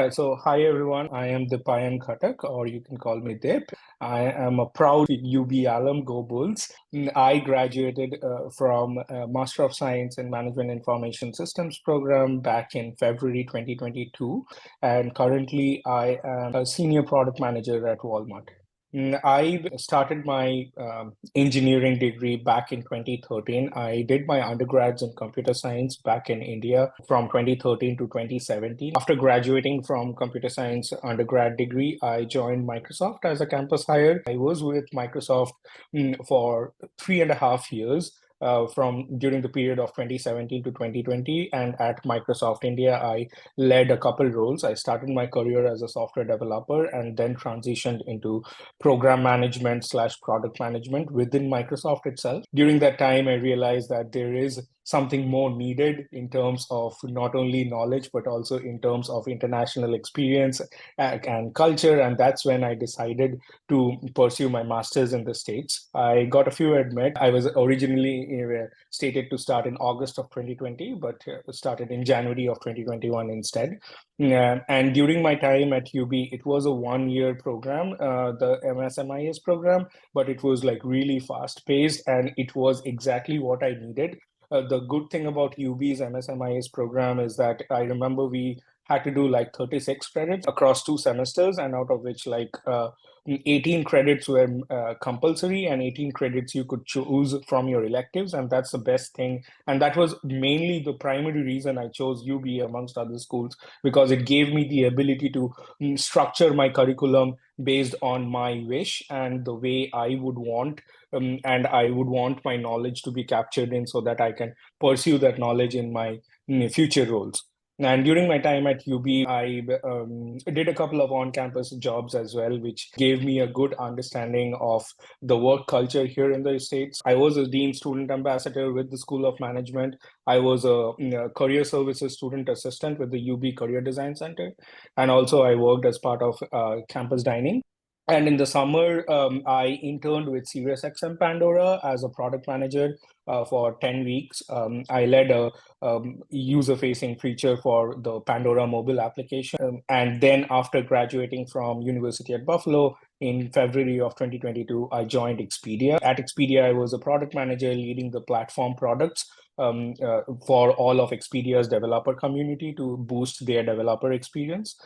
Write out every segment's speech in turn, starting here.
Hi everyone. I am Dipayan Khatak, or you can call me Dip. I am a proud UB alum, Go Bulls. I graduated from Master of Science in Management Information Systems program back in February 2022, and currently I am a senior product manager at Walmart. I started my engineering degree back in 2013. I did my undergrads in computer science back in India from 2013 to 2017. After graduating from computer science undergrad degree, I joined Microsoft as a campus hire. I was with Microsoft for 3.5 years. From during the period of 2017 to 2020, and at Microsoft India, I led a couple roles. I started my career as a software developer and then transitioned into program management slash product management within Microsoft itself. During that time, I realized that there is something more needed in terms of not only knowledge, but also in terms of international experience and culture. And that's when I decided to pursue my master's in the States. I got a few admit. I was originally stated to start in August of 2020, but started in January of 2021 instead. And during my time at UB, it was a 1 year program, the MSMIS program, but it was like really fast paced and it was exactly what I needed. The good thing about UB's MSMIS program is that I remember we had to do like 36 credits across 2 semesters, and out of which 18 credits were compulsory and 18 credits you could choose from your electives. And that's the best thing. And that was mainly the primary reason I chose UB amongst other schools, because it gave me the ability to structure my curriculum based on my wish and the way I would want, and I would want my knowledge to be captured in so that I can pursue that knowledge in my future roles. And during my time at UB, I did a couple of on-campus jobs as well, which gave me a good understanding of the work culture here in the States. I was a Dean Student Ambassador with the School of Management. I was a Career Services Student Assistant with the UB Career Design Center. And also I worked as part of campus dining. And in the summer, I interned with SiriusXM Pandora as a product manager for 10 weeks. I led a user-facing feature for the Pandora mobile application. And then after graduating from University at Buffalo in February of 2022, I joined Expedia. At Expedia, I was a product manager leading the platform products for all of Expedia's developer community to boost their developer experience.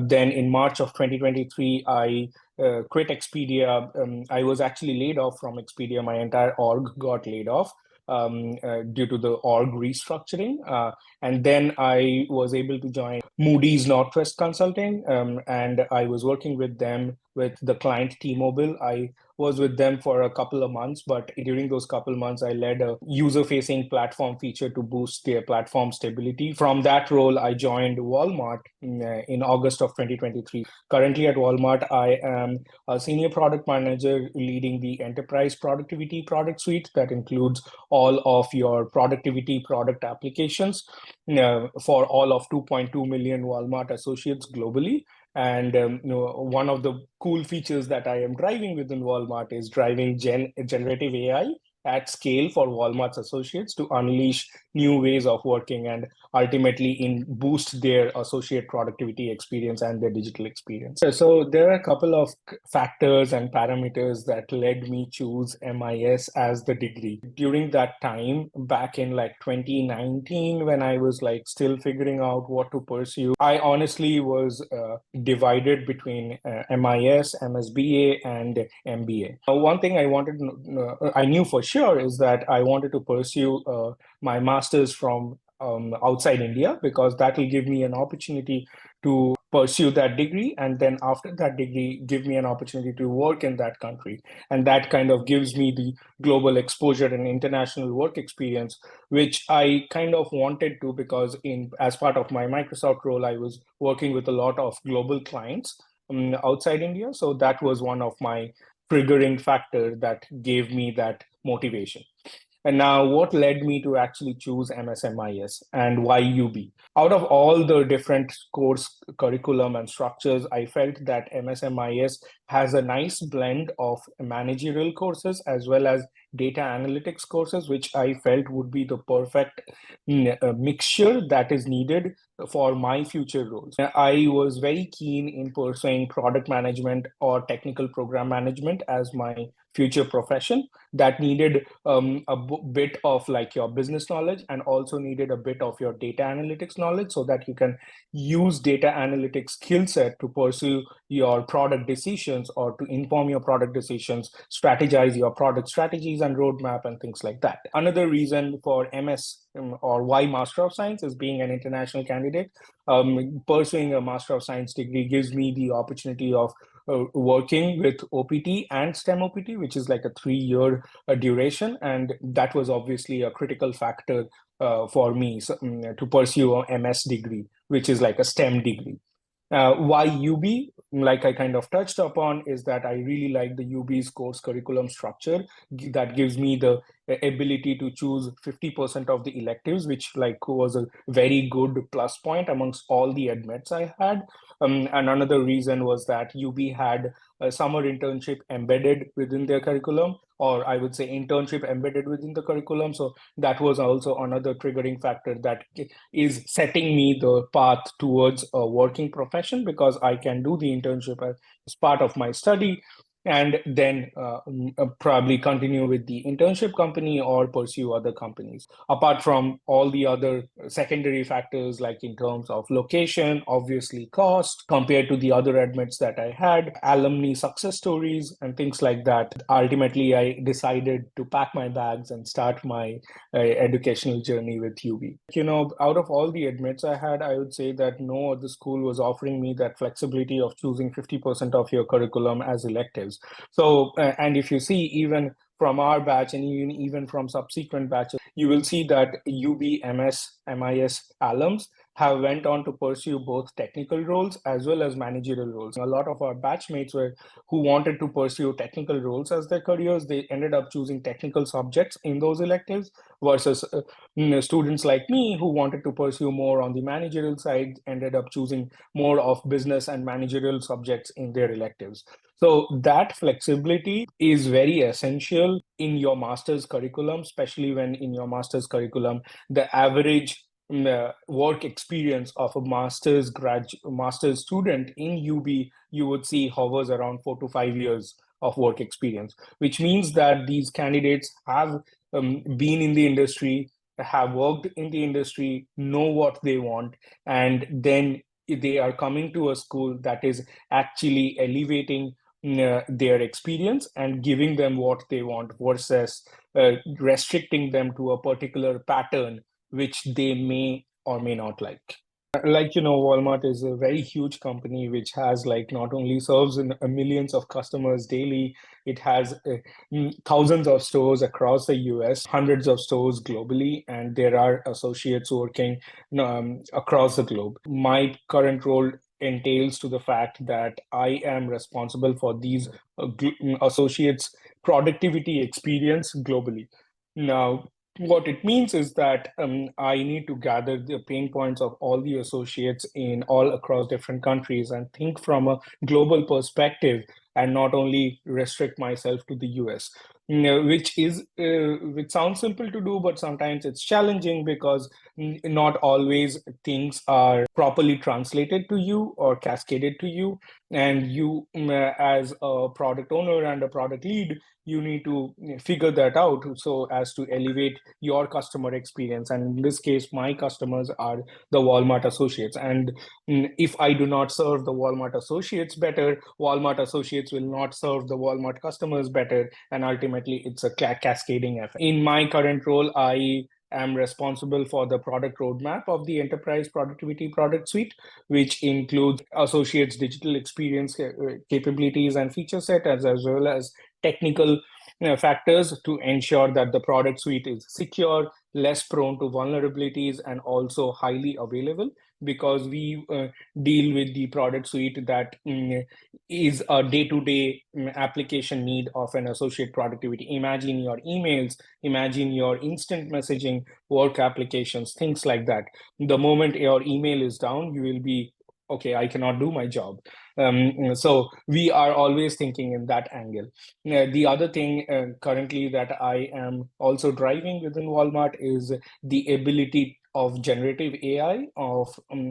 Then in March of 2023, I quit Expedia. I was actually laid off from Expedia. My entire org got laid off due to the org restructuring. And then I was able to join Moody's Northwest Consulting, and I was working with them with the client T-Mobile. I was with them for a couple of months, but during those couple of months, I led a user-facing platform feature to boost their platform stability. From that role, I joined Walmart in August of 2023. Currently at Walmart, I am a senior product manager leading the enterprise productivity product suite that includes all of your productivity product applications for all of 2.2 million Walmart associates globally. And one of the cool features that I am driving within Walmart is driving generative AI at scale for Walmart's associates to unleash new ways of working and ultimately boost their associate productivity experience and their digital experience. So there are a couple of factors and parameters that led me choose MIS as the degree. During that time, back in like 2019, when I was like still figuring out what to pursue, I honestly was divided between MIS, MSBA, and MBA. One thing I knew for sure is that I wanted to pursue my master's from outside India, because that will give me an opportunity to pursue that degree, and then after that degree give me an opportunity to work in that country, and that kind of gives me the global exposure and international work experience, which I kind of wanted to, because as part of my Microsoft role I was working with a lot of global clients outside India. So that was one of my triggering factor that gave me that motivation. And now, what led me to actually choose MSMIS and why UB? Out of all the different course curriculum and structures, I felt that MSMIS has a nice blend of managerial courses as well as data analytics courses, which I felt would be the perfect mixture that is needed for my future roles. I was very keen in pursuing product management or technical program management as my future profession. That needed a bit of like your business knowledge, and also needed a bit of your data analytics knowledge, so that you can use data analytics skill set to pursue your product decisions, or to inform your product decisions, strategize your product strategies and roadmap and things like that. Another reason for MS or why Master of Science is being an international candidate. Pursuing a Master of Science degree gives me the opportunity of working with OPT and STEM OPT, which is like a 3-year duration. And that was obviously a critical factor for me to pursue a MS degree, which is like a STEM degree. Why UB, like I kind of touched upon, is that I really like the UB's course curriculum structure that gives me the ability to choose 50% of the electives, which like was a very good plus point amongst all the admits I had. And another reason was that UB had a summer internship embedded within their curriculum, or I would say internship embedded within the curriculum. So that was also another triggering factor that is setting me the path towards a working profession, because I can do the internship as part of my study, and then probably continue with the internship company or pursue other companies. Apart from all the other secondary factors, like in terms of location, obviously cost, compared to the other admits that I had, alumni success stories, and things like that. Ultimately, I decided to pack my bags and start my educational journey with UB. Out of all the admits I had, I would say that no other school was offering me that flexibility of choosing 50% of your curriculum as electives. So, and if you see, even from our batch and even from subsequent batches, you will see that UB, MS, MIS alums have went on to pursue both technical roles as well as managerial roles. A lot of our batchmates who wanted to pursue technical roles as their careers, they ended up choosing technical subjects in those electives, versus students like me who wanted to pursue more on the managerial side ended up choosing more of business and managerial subjects in their electives. So that flexibility is very essential in your master's curriculum, especially when in your master's curriculum, the average work experience of a master's student in UB, you would see hovers around 4 to 5 years of work experience, which means that these candidates have been in the industry, have worked in the industry, know what they want, and then they are coming to a school that is actually elevating their experience and giving them what they want, versus restricting them to a particular pattern which they may or may not like. Like, Walmart is a very huge company which has like not only serves millions of customers daily, it has thousands of stores across the US, hundreds of stores globally, and there are associates working across the globe. My current role entails to the fact that I am responsible for these associates' productivity experience globally. Now, what it means is that I need to gather the pain points of all the associates in all across different countries and think from a global perspective, and not only restrict myself to the US. Which sounds simple to do, but sometimes it's challenging, because not always things are properly translated to you or cascaded to you. And you, as a product owner and a product lead, you need to figure that out so as to elevate your customer experience. And in this case, my customers are the Walmart associates. And if I do not serve the Walmart associates better, Walmart associates will not serve the Walmart customers better. And ultimately, it's a cascading effect. In my current role, I am responsible for the product roadmap of the enterprise productivity product suite, which includes associates' digital experience capabilities and feature set, as well as technical factors to ensure that the product suite is secure, less prone to vulnerabilities, and also highly available, because we deal with the product suite that is a day-to-day application need of an associate productivity. Imagine your emails, imagine your instant messaging, work applications, things like that. The moment your email is down, you will be okay, I cannot do my job. So we are always thinking in that angle. The other thing currently that I am also driving within Walmart is the ability of generative AI, of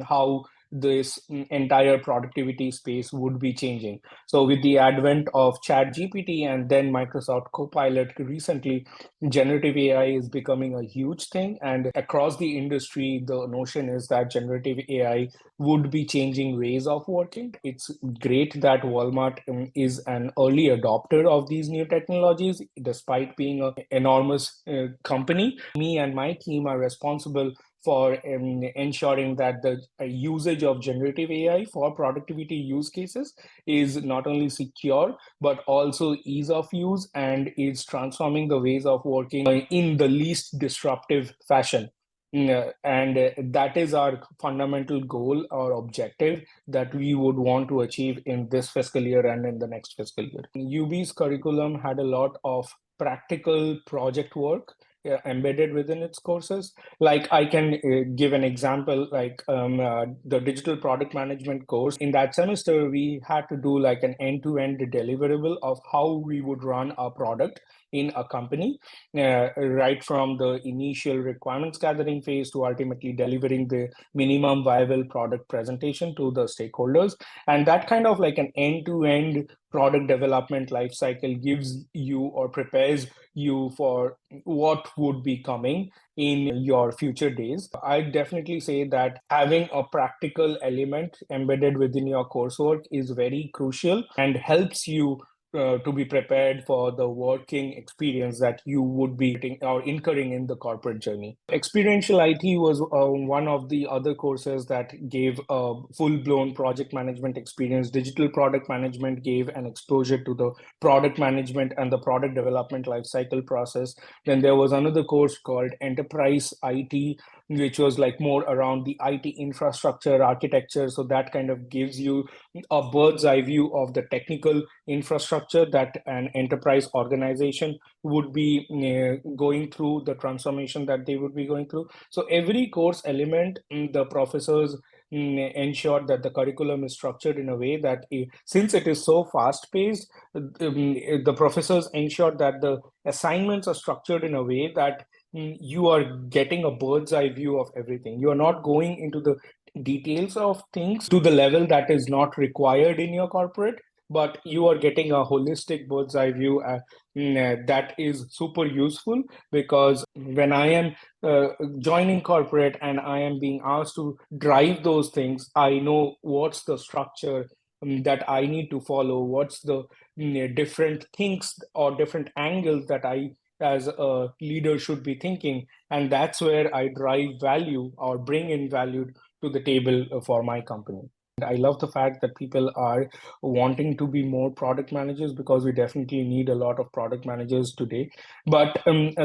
how this entire productivity space would be changing. So with the advent of ChatGPT and then Microsoft Copilot recently, generative AI is becoming a huge thing. And across the industry, the notion is that generative AI would be changing ways of working. It's great that Walmart is an early adopter of these new technologies, despite being an enormous company. Me and my team are responsible for ensuring that the usage of generative AI for productivity use cases is not only secure, but also ease of use, and is transforming the ways of working in the least disruptive fashion. And that is our fundamental goal or objective that we would want to achieve in this fiscal year and in the next fiscal year. UB's curriculum had a lot of practical project work embedded within its courses. Like I can give an example, like the digital product management course. In that semester, we had to do like an end-to-end deliverable of how we would run a product in a company, right from the initial requirements gathering phase to ultimately delivering the minimum viable product presentation to the stakeholders. And that kind of like an end-to-end product development lifecycle gives you or prepares you for what would be coming in your future days. I definitely say that having a practical element embedded within your coursework is very crucial and helps you to be prepared for the working experience that you would be or incurring in the corporate journey. Experiential IT was one of the other courses that gave a full-blown project management experience. Digital product management gave an exposure to the product management and the product development lifecycle process. Then there was another course called Enterprise IT, which was like more around the IT infrastructure architecture. So that kind of gives you a bird's eye view of the technical infrastructure that an enterprise organization would be going through, the transformation that they would be going through. So every course element, the professors ensure that the curriculum is structured in a way that since it is so fast paced, the professors ensure that the assignments are structured in a way that you are getting a bird's eye view of everything. You are not going into the details of things to the level that is not required in your corporate, but you are getting a holistic bird's eye view that is super useful. Because when I am joining corporate and I am being asked to drive those things, I know what's the structure that I need to follow, what's the different things or different angles that I as a leader should be thinking. And that's where I drive value or bring in value to the table for my company. I love the fact that people are wanting to be more product managers, because we definitely need a lot of product managers today. But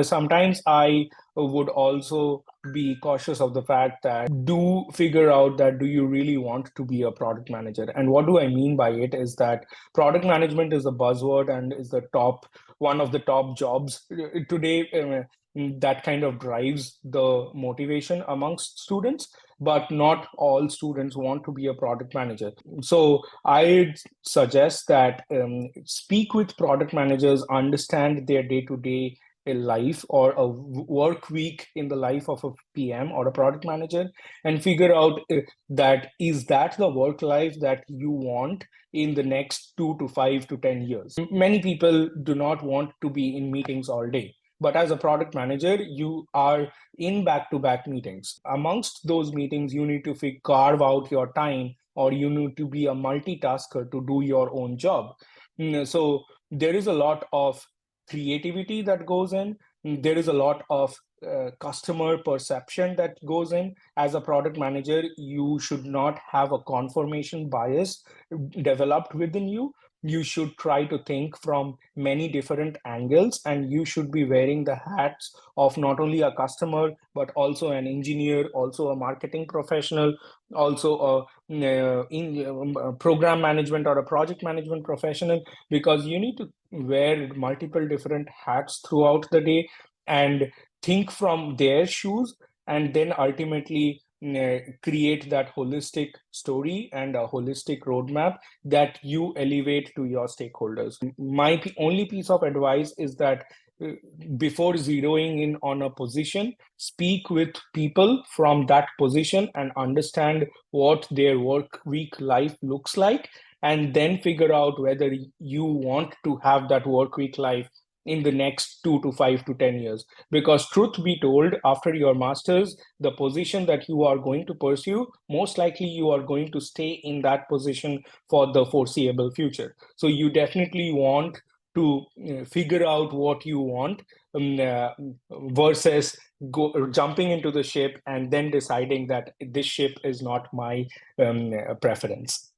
sometimes I would also be cautious of the fact that do figure out that do you really want to be a product manager? And what do I mean by it is that product management is a buzzword and is the top one of the top jobs today. That kind of drives the motivation amongst students, but not all students want to be a product manager. So I suggest that speak with product managers, understand their day-to-day life or a work week in the life of a PM or a product manager, and figure out that is that the work life that you want in the next 2 to 5 to 10 years. Many people do not want to be in meetings all day. But as a product manager, you are in back-to-back meetings. Amongst those meetings, you need to carve out your time, or you need to be a multitasker to do your own job. So there is a lot of creativity that goes in. There is a lot of customer perception that goes in. As a product manager, you should not have a confirmation bias developed within you. You should try to think from many different angles, and you should be wearing the hats of not only a customer, but also an engineer, also a marketing professional, also a program management or a project management professional, because you need to wear multiple different hats throughout the day and think from their shoes, and then ultimately create that holistic story and a holistic roadmap that you elevate to your stakeholders. My only piece of advice is that before zeroing in on a position, speak with people from that position and understand what their work week life looks like, and then figure out whether you want to have that work week life in the next 2 to 5 to 10 years. Because truth be told, after your master's, the position that you are going to pursue, most likely you are going to stay in that position for the foreseeable future. So you definitely want to figure out what you want, versus jumping into the ship and then deciding that this ship is not my preference.